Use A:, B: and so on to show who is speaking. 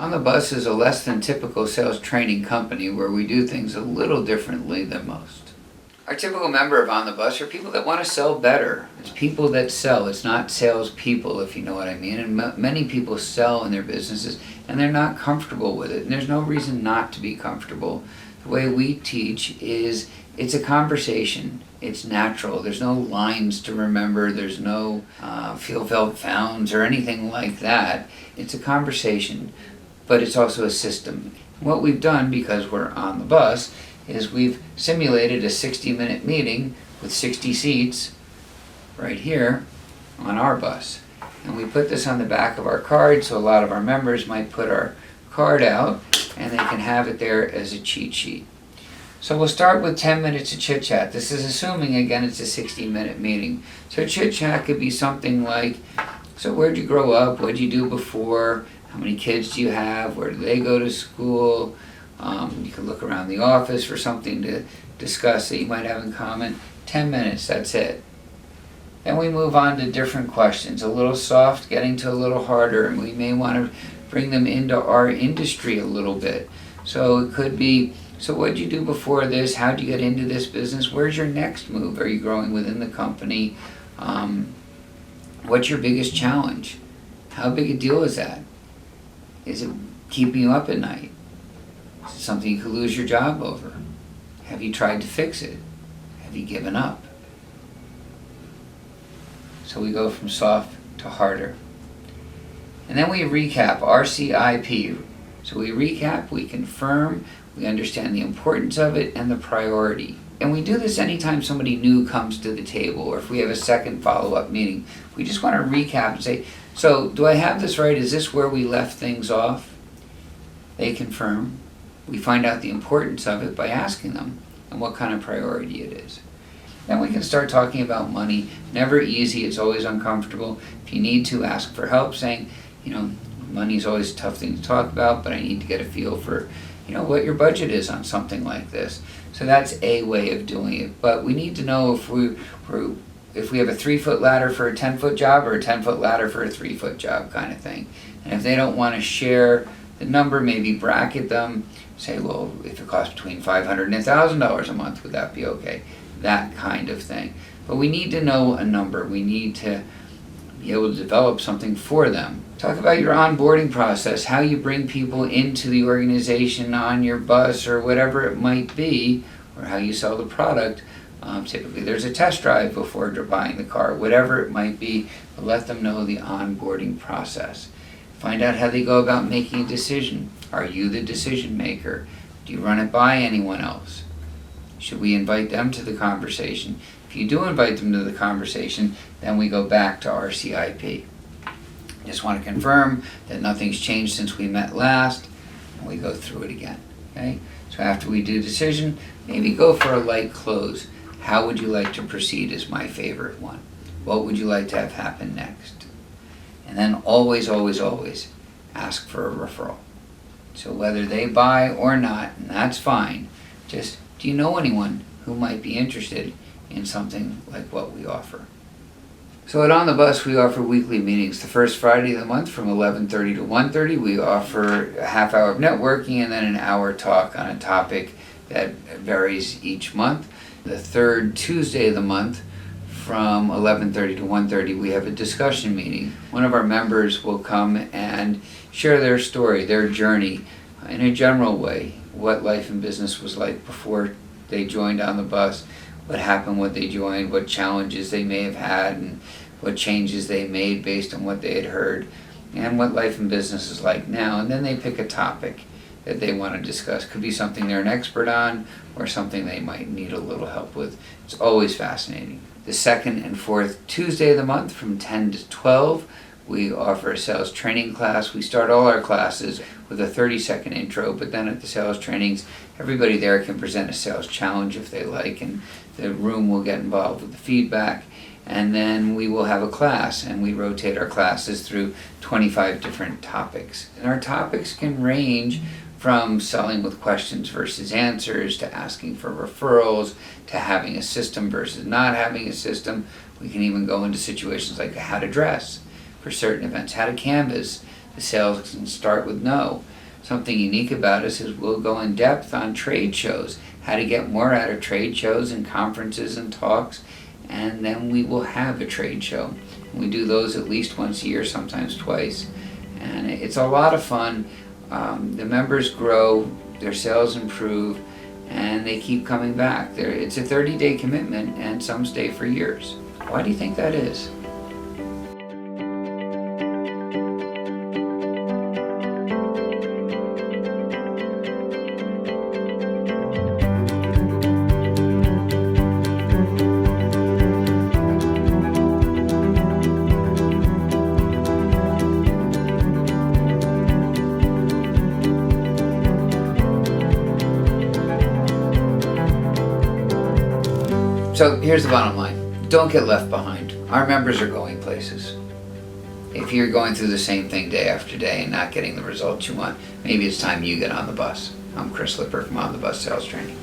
A: On the Bus is a less than typical sales training company where we do things a little differently than most. Our typical member of On the Bus are people that want to sell better. It's people that sell. It's not salespeople, if you know what I mean. And many people sell in their businesses and they're not comfortable with it. And there's no reason not to be comfortable. The way we teach is it's a conversation. It's natural. There's no lines to remember. There's no feel, felt, founds or anything like that. It's a conversation, but it's also a system. What we've done, because we're on the bus, is we've simulated a 60-minute meeting with 60 seats right here on our bus. And we put this on the back of our card, so a lot of our members might put our card out and they can have it there as a cheat sheet. So we'll start with 10 minutes of chit chat. This is assuming, again, it's a 60-minute meeting. So chit chat could be something like, so where'd you grow up? What'd you do before? How many kids do you have? Where do they go to school? You can look around the office for something to discuss that you might have in common. 10 minutes, that's it. Then we move on to different questions, a little soft, getting to a little harder, and we may want to bring them into our industry a little bit. So it could be, so what did you do before this? How did you get into this business? Where's your next move? Are you growing within the company? What's your biggest challenge? How big a deal is that? Is it keeping you up at night? Is it something you could lose your job over? Have you tried to fix it? Have you given up? So we go from soft to harder. And then we recap, RCIP. So we recap, we confirm, we understand the importance of it and the priority. And we do this anytime somebody new comes to the table or if we have a second follow-up meeting. We just want to recap and say, so do I have this right? Is this where we left things off? They confirm. We find out the importance of it by asking them and what kind of priority it is. Then we can start talking about money. Never easy, it's always uncomfortable. If you need to, ask for help, saying, money's always a tough thing to talk about, but I need to get a feel for, what your budget is on something like this. So that's a way of doing it. But we need to know if we have a 3-foot ladder for a 10-foot job or a 10-foot ladder for a 3-foot job kind of thing. And if they don't want to share the number, maybe bracket them. Say, well, if it costs between $500 and $1,000 a month, would that be okay? That kind of thing. But we need to know a number. We need to be able to develop something for them. Talk about your onboarding process, how you bring people into the organization on your bus or whatever it might be, or how you sell the product. Typically there's a test drive before buying the car, whatever it might be, but let them know the onboarding process. Find out how they go about making a decision. Are you the decision maker? Do you run it by anyone else? Should we invite them to the conversation? If you do invite them to the conversation, then we go back to RCIP. Just want to confirm that nothing's changed since we met last, and we go through it again. Okay? So after we do decision, maybe go for a light close. How would you like to proceed is my favorite one. What would you like to have happen next? And then always, always, always ask for a referral. So whether they buy or not, and that's fine, just do you know anyone who might be interested in something like what we offer? So at On the Bus, we offer weekly meetings. The first Friday of the month from 11:30 to 1:30, we offer a half hour of networking and then an hour talk on a topic that varies each month. The third Tuesday of the month from 11:30 to 1:30, we have a discussion meeting. One of our members will come and share their story, their journey, in a general way, what life and business was like before they joined On the Bus, what happened when they joined, what challenges they may have had, and what changes they made based on what they had heard, and what life and business is like now. And then they pick a topic that they want to discuss. Could be something they're an expert on, or something they might need a little help with. It's always fascinating. The second and fourth Tuesday of the month from 10 to 12, we offer a sales training class. We start all our classes with a 30-second intro, but then at the sales trainings, everybody there can present a sales challenge if they like, and the room will get involved with the feedback. And then we will have a class, and we rotate our classes through 25 different topics. And our topics can range from selling with questions versus answers, to asking for referrals, to having a system versus not having a system. We can even go into situations like how to dress for certain events, how to canvas. The sales can start with no. Something unique about us is we'll go in depth on trade shows, how to get more out of trade shows and conferences and talks, and then we will have a trade show. We do those at least once a year, sometimes twice, and it's a lot of fun. The members grow, their sales improve, and they keep coming back. It's a 30-day commitment, and some stay for years. Why do you think that is? So here's the bottom line. Don't get left behind. Our members are going places. If you're going through the same thing day after day and not getting the results you want, maybe it's time you get on the bus. I'm Chris Lipper from On the Bus Sales Training.